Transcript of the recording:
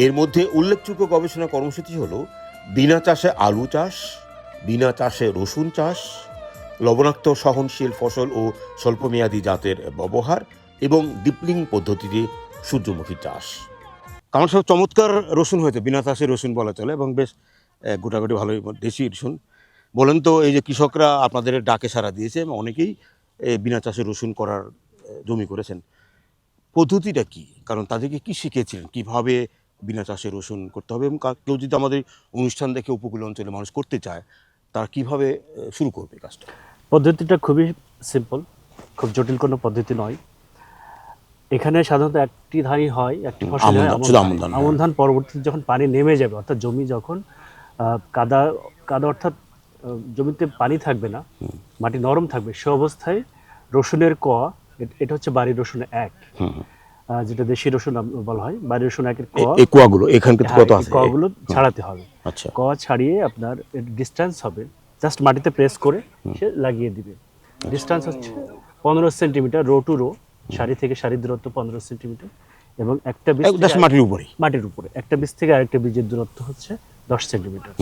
এর মধ্যে উল্লেখযোগ্য গবেষণা কর্মসূচি হলো বিনা চাষে আলু চাষ, বিনা চাষে রসুন চাষ, লবণাক্ত সহনশীল ফসল ও স্বল্পমেয়াদী জাতের ব্যবহার এবং ডিপলিং পদ্ধতিতে সূর্যমুখী চাষ। কারণ সব চমৎকার রসুন হয়েছে, বিনা চাষে রসুন বলা চলে, এবং বেশ গোটাগুটি ভালোই দেশি রসুন। বলেন তো, এই যে কৃষকরা আপনাদের ডাকে সাড়া দিয়েছে এবং অনেকেই বিনা চাষে রসুন করার জমি করেছেন, পদ্ধতিটা কি? কারণ তাদেরকে কি শিখিয়েছিলেন কীভাবে বিনা চাষে রসুন করতে হবে, এবং কেউ যদি আমাদের অনুষ্ঠান দেখে উপকূল অঞ্চলে মানুষ করতে চায়, তারা কিভাবে শুরু করবে কাজটা? পদ্ধতিটা খুবই সিম্পল, খুব জটিল কোনো পদ্ধতি নয়। এখানে সাধারণত একটি ধানই হয়, একটি ফসল হয় আমন ধান। পরবর্তীতে যখন পানি নেমে যাবে, অর্থাৎ জমি যখন কাদা কাদা অর্থাৎ জমিতে পানি থাকবে না, মাটি নরম থাকবে, সে অবস্থায় রসুনের কোয়া, এটা হচ্ছে বাড়ি রসুন এক, যেটা দেশি রসুন বলা হয়, বাড়ি রসুন একের কোয়া, এই কোয়াগুলো এখানকার কত আছে, কোয়াগুলো ছাড়াতে হবে। আচ্ছা, কোয়া ছাড়িয়ে আপনার ডিস্টেন্স হবে, জাস্ট মাটিতে প্রেস করে সে লাগিয়ে দিবে। ডিস্টেন্স হচ্ছে 15 সেন্টিমিটার, রো টু রো, সারি থেকে সারি দূরত্ব 15 সেন্টিমিটার, এবং একটা বীজ মাটির উপরে একটা বীজ থেকে আরেকটা বীজের দূরত্ব হচ্ছে 10 সেন্টিমিটার।